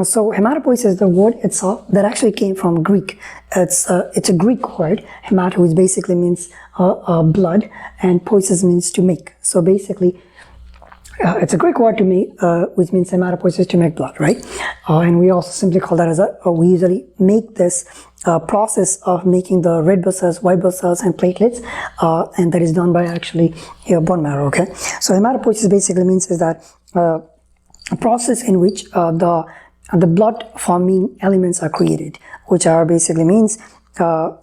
So hematopoiesis, the word itself, that actually came from Greek. It's a Greek word. Hemato, which basically means blood, and poiesis means to make. So basically, it's a Greek word to make, which means hematopoiesis, to make blood, right? And we also simply call that as we usually make this process of making the red blood cells, white blood cells, and platelets, and that is done by actually your bone marrow, okay? So hematopoiesis basically means is that a process in which the blood forming elements are created, which are basically means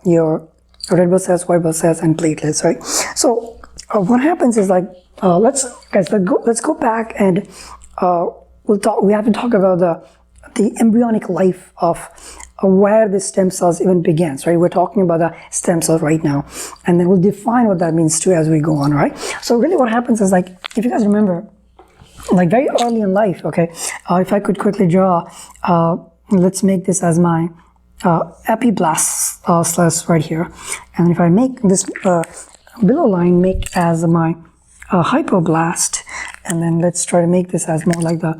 your red blood cells, white blood cells, and platelets, right? So what happens is like, let's go back and we have to talk about the embryonic life of where the stem cells even begins, right? We're talking about the stem cells right now, and then we'll define what that means too as we go on, right? So really what happens is like, if you guys remember, like very early in life, okay, if I could quickly draw, let's make this as my epiblast slash right here, and if I make this below line make as my hypoblast, and then let's try to make this as more like the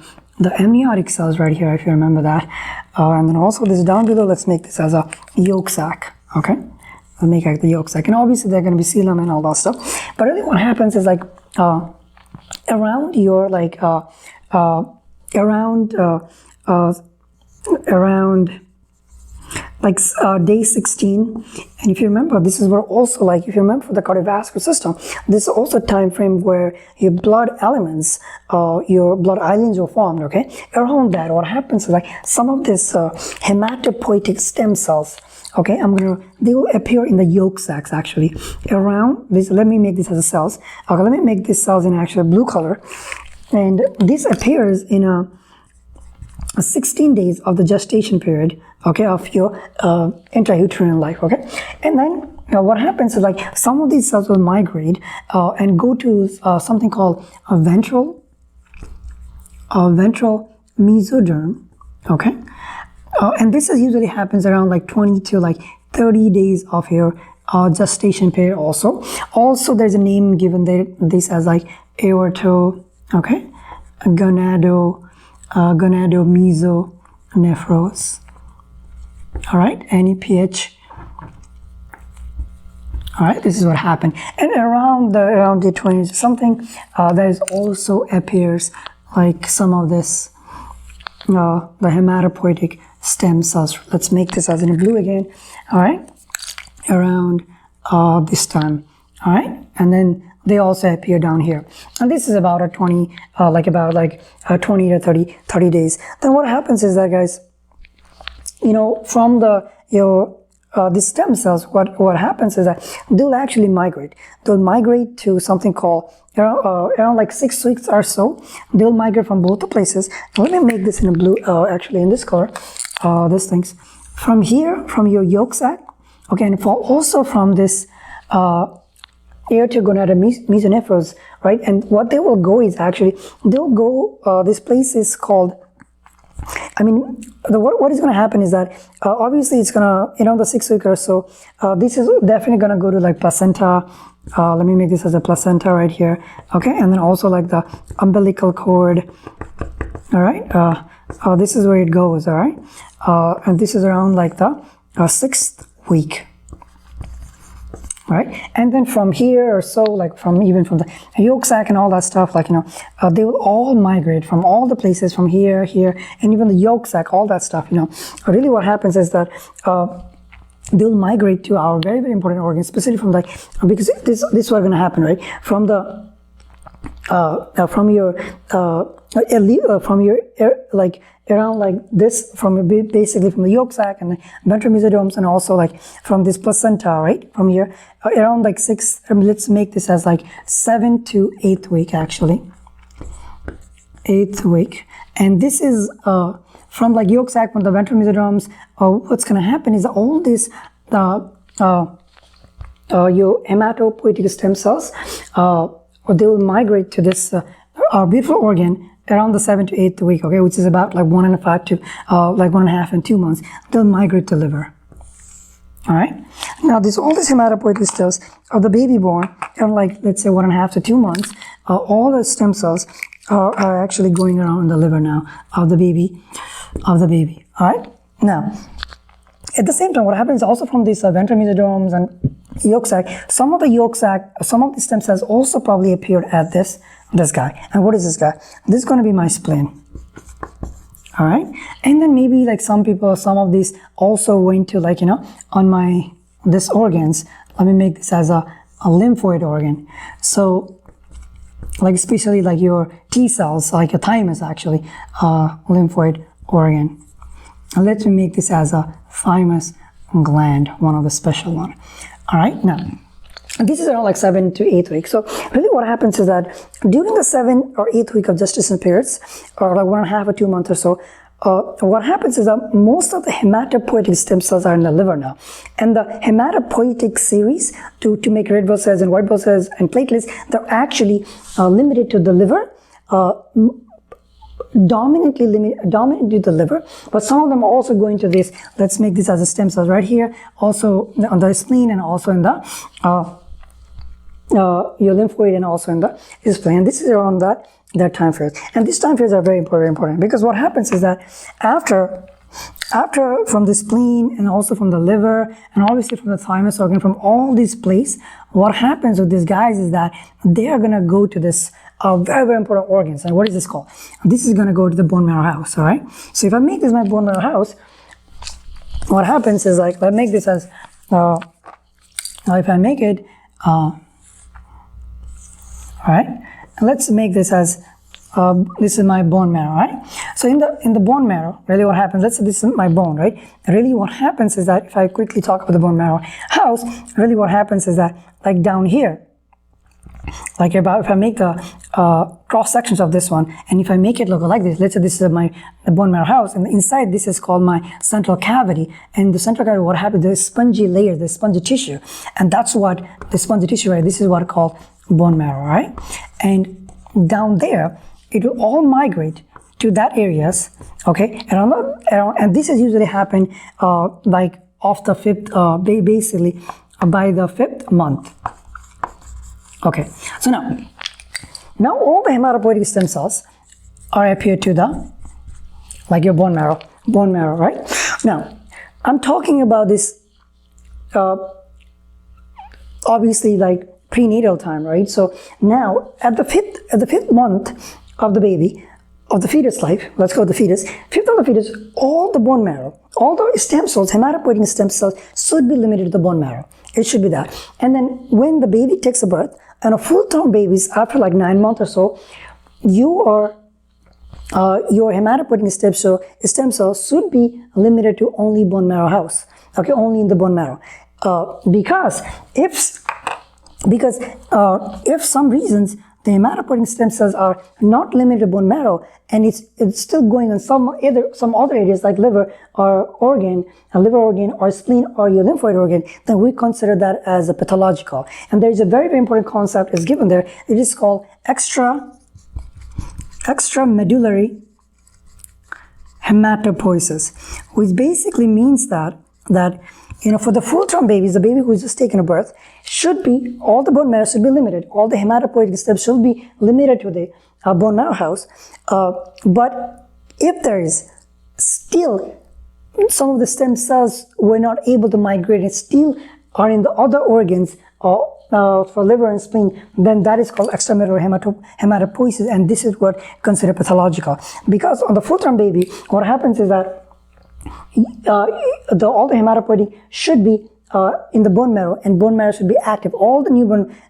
amniotic cells right here, if you remember that, and then also this down below, let's make this as a yolk sac, okay? I'll make like the yolk sac, and obviously they're going to be coelom and all that stuff, but really what happens is like around your like around day 16, and if you remember, this is where also, like, if you remember for the cardiovascular system, this is also a time frame where your blood elements, your blood islands are formed, okay? Around that, what happens is like some of this hematopoietic stem cells, okay, they will appear in the yolk sacs actually. Around this, let me make this as a cells. Okay, let me make these cells in actual blue color, and this appears in a 16 days of the gestation period, okay, of your intrauterine life, okay? And then what happens is like some of these cells will migrate and go to something called a ventral mesoderm, okay? And this usually happens around like 20 to like 30 days of your gestation period also. Also, there's a name given there, this as like aorto, okay? Gonadomesonephros. All right, NEPH. All right, this is what happened. And around the 20s something, there is also appears like some of this, the hematopoietic stem cells. Let's make this as in blue again. All right, around this time. All right, and then they also appear down here, and this is about a 20 to 30 days. Then what happens is that, guys, you know, from the stem cells, what happens is that they'll actually migrate. They'll migrate to something called around like 6 weeks or so. They'll migrate from both the places. Let me make this in a blue, actually in this color. These things from here, from your yolk sac, okay, and also from this aortogonadomesonephros, right? And what they will go is actually, they'll go, this place is called, I mean, what is going to happen is that, obviously it's going to, you know, the 6 week or so, this is definitely going to go to like placenta. Let me make this as a placenta right here, okay? And then also like the umbilical cord, all right? This is where it goes, all right? And this is around like the 6th week. Right, and then from here or so, like even from the yolk sac and all that stuff, like, you know, they will all migrate from all the places, from here, and even the yolk sac, all that stuff, you know. Really what happens is that they'll migrate to our very, very important organs, specifically from like, because this is what's going to happen, right? From the like around like this, basically from the yolk sac and the ventral mesoderms, and also like from this placenta, right? From here around like 6, let's make this as like 7th to 8th week, actually 8th week. And this is from like yolk sac, from the ventral mesoderms. What's going to happen is all this your hematopoietic stem cells, they will migrate to this beautiful organ around the 7th to 8th week, okay, which is about like 1.5 to like 1.5 and 2 months. They'll migrate to liver. All right. Now, all these hematopoietic cells of the baby born, and like let's say 1.5 to 2 months, all the stem cells are actually going around in the liver now of the baby. of the baby. All right. Now, at the same time, what happens also from these ventral mesoderms and yolk sac, some of the stem cells also probably appeared at this guy. And what is this guy? This is going to be my spleen. All right. And then maybe like some of these also went to like, on this organs. Let me make this as a lymphoid organ. So like especially like your T cells, like your thymus actually, lymphoid organ. And let me make this as a thymus gland, one of the special one. All right, now this is around like 7 to 8 weeks. So really what happens is that during the 7 or 8 week of gestation periods, or like 1.5 or 2 months or so, what happens is that most of the hematopoietic stem cells are in the liver now. And the hematopoietic series to make red blood cells and white blood cells and platelets, they're actually limited to the liver, dominantly to the liver, but some of them are also going to this. Let's make this as a stem cells right here, also on the spleen and also in the your lymphoid and also in the spleen. And this is around that time period. And these time periods are very important because what happens is that after from the spleen and also from the liver and obviously from the thymus organ, from all these places, what happens with these guys is that they are going to go to this very important organs. And what is this called? This is going to go to the bone marrow house. All right. So if I make this my bone marrow house, what happens is like, let's make this as if I make it all right, let's make this as this is my bone marrow, right? So in the bone marrow, really what happens, let's say this is my bone, right? Really what happens is that if I quickly talk about the bone marrow house, really what happens is that like down here, like if I make the cross sections of this one, and if I make it look like this, let's say this is the bone marrow house, and inside this is called my central cavity. And the central cavity, what happens, there's spongy layers, there's spongy tissue, and that's what the spongy tissue, right? This is what called bone marrow, right? And down there, it will all migrate to that areas, okay? And this has usually happened like off the fifth, basically by the 5th month. Okay, so now all the hematopoietic stem cells are appear to the, like your bone marrow, right? Now, I'm talking about this, obviously like prenatal time, right? So now at the fifth month of the baby, of the fetus life, let's go to the fetus, 5th of the fetus, all the bone marrow, all the stem cells, hematopoietic stem cells should be limited to the bone marrow. It should be that. And then when the baby takes a birth, and a full-term babies, after like 9 months or so, your hematopoietic stem cells should be limited to only bone marrow house, okay, only in the bone marrow. Because if some reasons the hematopoietic stem cells are not limited to bone marrow, and it's still going on some other areas like liver organ or spleen or your lymphoid organ, then we consider that as a pathological. And there is a very, very important concept is given there. It is called extramedullary hematopoiesis, which basically means that for the full-term babies, the baby who is just taking a birth, all the bone marrow should be limited. All the hematopoietic steps should be limited to the bone marrow house. But if there is still some of the stem cells were not able to migrate and still are in the other organs for liver and spleen, then that is called extramedullary hematopoiesis, and this is what considered pathological. Because on the full-term baby, what happens is that all the hematopoietic should be in the bone marrow, and bone marrow should be active. All the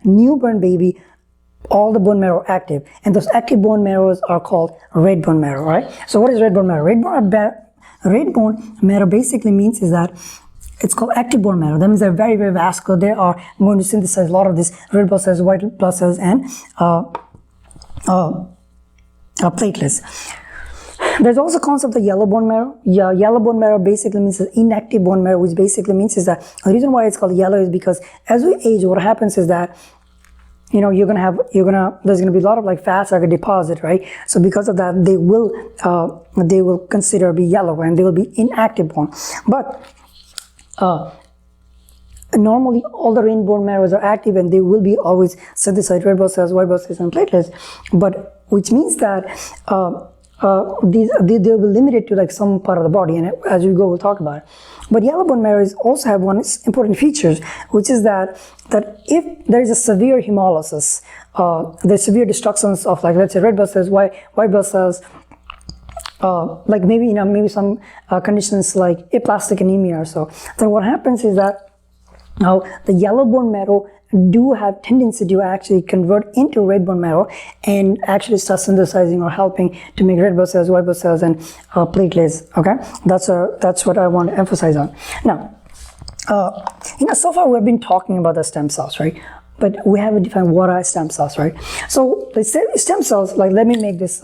newborn baby, all the bone marrow active, and those active bone marrows are called red bone marrow, right? So what is red bone marrow? Red bone marrow basically means is that it's called active bone marrow. That means they're very, very vascular. They are going to synthesize a lot of these red blood cells, white blood cells, and platelets. There's also concept of yellow bone marrow. Yeah, yellow bone marrow basically means inactive bone marrow, which basically means is that the reason why it's called yellow is because as we age, what happens is that there's gonna be a lot of like fats like a deposit, right? So because of that, they will consider be yellow and they will be inactive bone. But normally all the red bone marrows are active and they will be always synthesize red blood cells, white blood cells, and platelets. But which means that they'll be limited to like some part of the body, and as we go, we'll talk about it. But yellow bone marrow also have one important feature, which is that if there is a severe hemolysis, there's severe destructions of, like, let's say red blood cells, white blood cells, like maybe some conditions like aplastic anemia or so, then what happens is that now the yellow bone marrow do have tendency to actually convert into red bone marrow and actually start synthesizing or helping to make red blood cells, white blood cells, and platelets. Okay, that's what I want to emphasize on. Now, so far we've been talking about the stem cells, right? But we haven't defined what are stem cells, right? So the stem cells, like, let me make this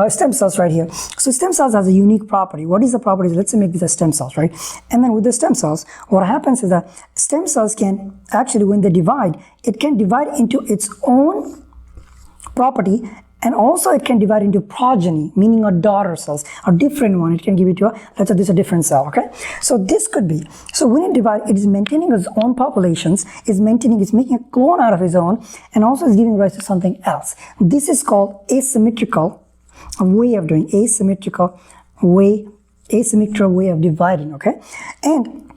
stem cells right here. So stem cells has a unique property. What is the property? Let's make these as stem cells, right? And then with the stem cells, what happens is that stem cells can actually, when they divide, it can divide into its own property, and also it can divide into progeny, meaning a daughter cells, a different one. It can give it to let's say this is a different cell, okay? So this could be, so when it divides, it is maintaining its own populations, it's making a clone out of its own, and also is giving rise to something else. This is called asymmetrical way of doing, asymmetrical way of dividing, okay? And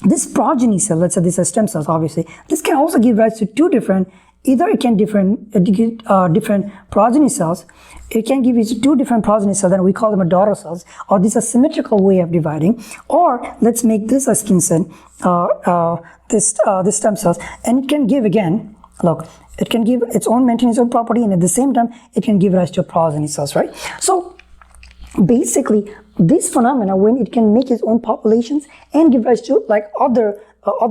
this progeny cell, let's say this is stem cells, obviously, this can also give rise to two different, either it can different progeny cells, it can give you two different progeny cells, and we call them daughter cells, or this is a symmetrical way of dividing. Or let's make this a skin cell, this stem cells, and it can give, again, look, it can give its own, maintain its own property, and at the same time it can give rise to progeny cells, right? So basically this phenomena, when it can make its own populations and give rise to like other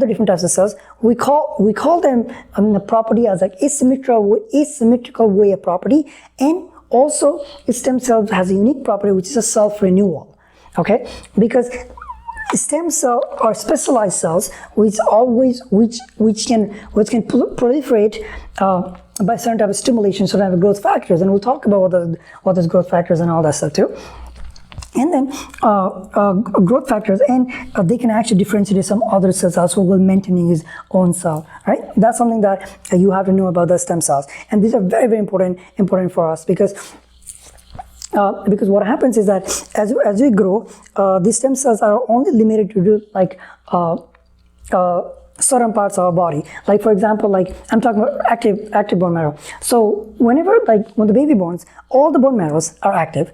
different types of cells, we call them the property as like asymmetrical way of property. And also stem cells has a unique property, which is a self-renewal, okay? Because stem cell are specialized cells which can proliferate by certain type of stimulation, certain type of growth factors, and we'll talk about what those growth factors and all that stuff too. And then growth factors, and they can actually differentiate some other cells also while maintaining his own cell, right? That's something that you have to know about the stem cells, and these are very, very important for us, because what happens is that as we grow, these stem cells are only limited to do like certain parts of our body. Like, for example, like I'm talking about active bone marrow. So whenever, like when the baby borns, all the bone marrows are active.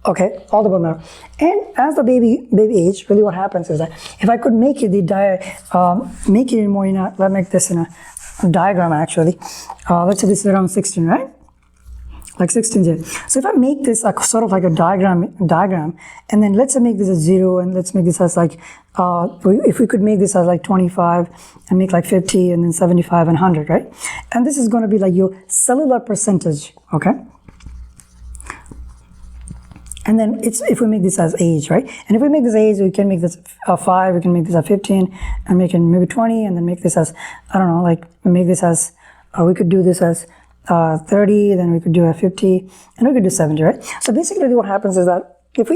Okay, all the bone marrow. And as the baby age, really what happens is that if I could make it make it more in a, let's make this in a diagram actually. Let's say this is around 16, right? Like 16 here. So if I make this sort of like a diagram, and then let's make this a 0, and let's make this as like, if we could make this as like 25, and make like 50, and then 75 and 100, right? And this is going to be like your cellular percentage, okay? And then if we make this as age, right? And if we make this age, we can make this 5, we can make this as 15, and make it maybe 20, and then make this as, I don't know, like make this as, we could do this as 30, then we could do a 50, and we could do 70, right? So basically what happens is that if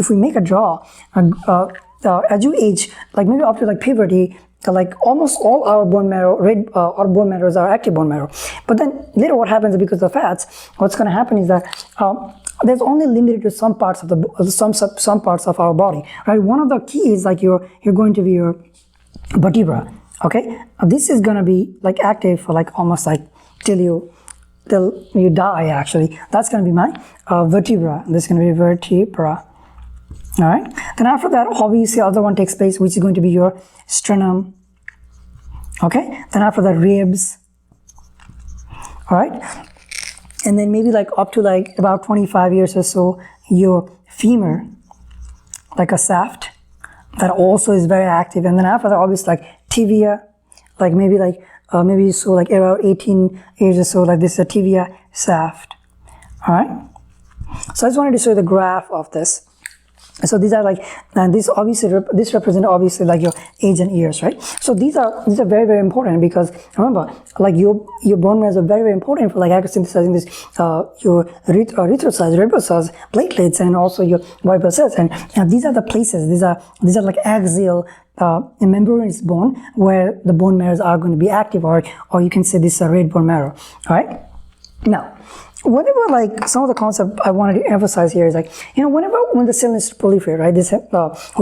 we make a draw, as you age, like maybe after like puberty, like almost all our bone marrow, our bone marrows are active bone marrow. But then later what happens is, because of fats, what's going to happen is that there's only limited to some parts of some parts of our body, right? One of the key is like you're going to be your vertebra, okay? This is going to be like active for like almost like till you die actually. That's going to be my vertebra. This is going to be vertebra. All right. Then after that, obviously, the other one takes place, which is going to be your sternum. Okay. Then after that, ribs. All right. And then maybe like up to like about 25 years or so, your femur, like a shaft, that also is very active. And then after that, obviously, like tibia, like maybe so like around 18 years or so, like this is a tibia shaft. All right. So I just wanted to show you the graph of this. So these are like, and this represent obviously like your age and years, right? So these are very, very important, because remember, like your bone marrows are very, very important for like synthesizing this your erythrocytes, red blood cells, platelets, and also your white blood cells. And these are the places. These are like axial membranous bone where the bone marrows are going to be active, or you can say this is a red bone marrow. All right. Now, whenever like some of the concept I wanted to emphasize here is like, when the cell needs to proliferate, right? This we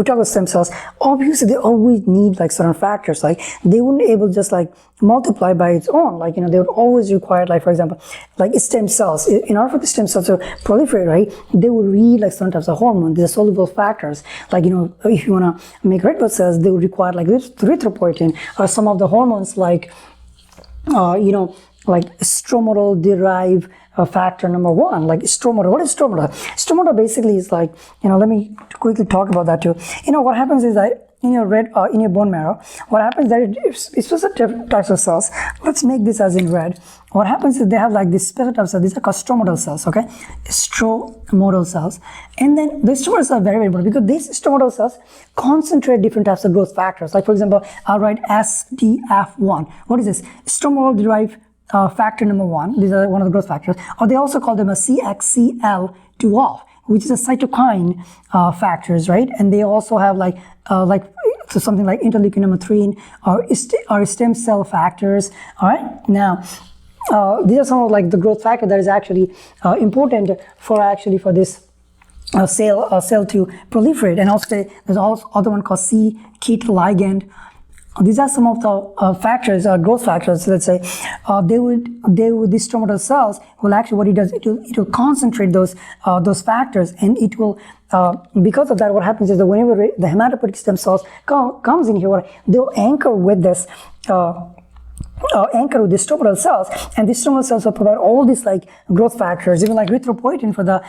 talk about stem cells. Obviously, they always need like certain factors. Like they wouldn't be able to just like multiply by its own. Like they would always require, like for example, like stem cells. In order for the stem cells to proliferate, right, they would need like certain types of hormones. These are soluble factors. Like if you want to make red blood cells, they would require like erythropoietin or some of the hormones like like stromal derived factor number 1, like stromal. What is stromal? Stromal basically is like, let me quickly talk about that too. What happens is that in your bone marrow, what happens is that it's specific different types of cells. Let's make this as in red. What happens is they have like this specific type of cells. These are called stromal cells, okay? Stromal cells. And then the stromal cells are very, very important because these stromal cells concentrate different types of growth factors. Like for example, I'll write SDF1. What is this? Stromal derived factor number 1. These are one of the growth factors. Or they also call them a CXCL12, which is a cytokine factors, right? And they also have so something like interleukin number 3 or stem cell factors. All right. Now, these are some of like the growth factor that is actually important for this cell to proliferate. And also there's also other one called c-KIT ligand. These are some of the factors, growth factors. Let's say these stromal cells will actually, what it does, it will concentrate those factors, and it will because of that, what happens is that whenever the hematopoietic stem cells comes in here, they'll anchor with this. Anchor with the stromal cells, and these stromal cells will provide all these like growth factors, even like erythropoietin for the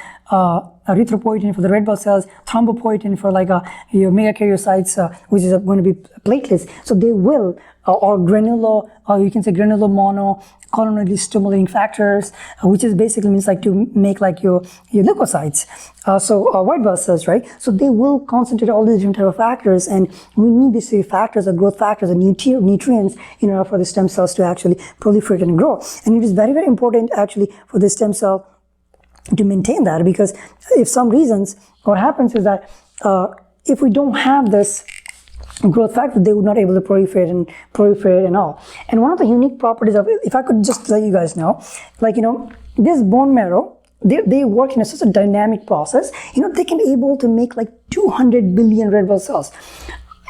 red blood cells, thrombopoietin for like your megakaryocytes, which is going to be platelets. So they will, or granular, or you can say granular mono colonally stimulating factors, which is basically means like to make like your leukocytes. White blood cells, right? So they will concentrate all these different type of factors, and we need these factors, or growth factors, and nutrients in order for the stem cells to actually proliferate and grow. And it is very, very important actually for the stem cell to maintain that, because if some reasons, what happens is that if we don't have this growth factor, they would not able to proliferate and all. And one of the unique properties of it, if I could just let you guys know, like this bone marrow, they work in such a dynamic process. They can able to make like 200 billion red blood cells,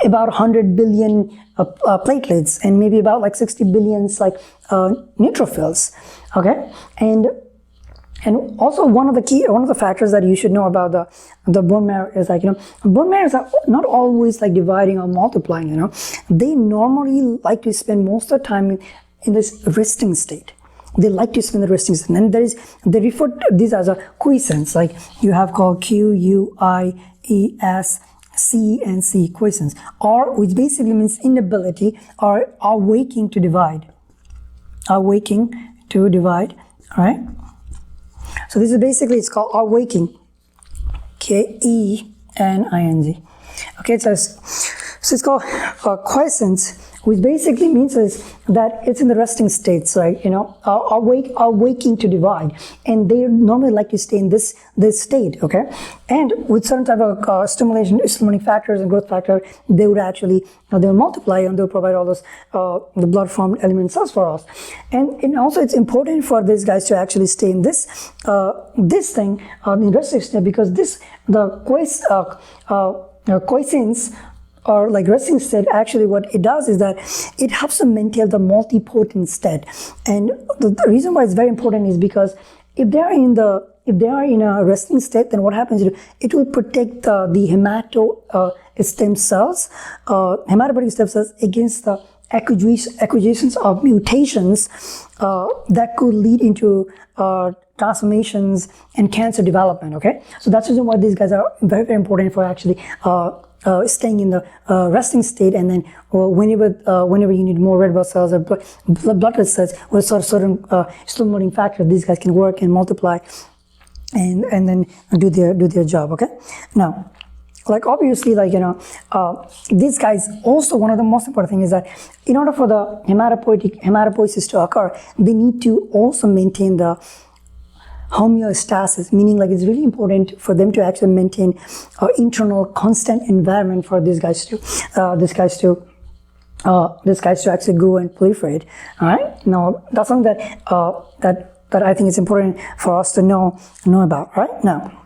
about 100 billion platelets, and maybe about like 60 billions like neutrophils. Okay, and also one of the factors that you should know about the bone marrow is like, bone marrows are not always like dividing or multiplying, They normally like to spend most of the time in this resting state. They like to spend the resting state. And they refer to these as a quiescence, like you have called QUIES, C and C, quiescence, or which basically means inability or awaking to divide. Awaking to divide, all right? So this is basically, it's called awaking, KENING. Okay, so it's called quiescence, which basically means is that it's in the resting states, right? Awaking to divide, and they normally like to stay in this state. Okay, and with certain type of stimulating factors and growth factor, they would actually they'll multiply, and they'll provide all those the blood formed element cells for us. And also it's important for these guys to actually stay in this thing in resting state, because quiescence or like resting state, actually what it does is that it helps to maintain the multipotent state. And the reason why it's very important is because if they are in a resting state, then what happens is it will protect the hematopoietic stem cells against the acquisitions of mutations that could lead into transformations and cancer development. Okay, so that's the reason why these guys are very, very important for actually staying in the resting state, and then whenever you need more red blood cells or blood cells with certain stimulating factor, these guys can work and multiply and then do their job. Okay, now, like obviously, like these guys also, one of the most important thing is that in order for the hematopoiesis to occur, they need to also maintain the homeostasis, meaning like it's really important for them to actually maintain internal constant environment for these guys to actually grow and proliferate. All right, now that's something that that I think it's important for us to know about, right? Now,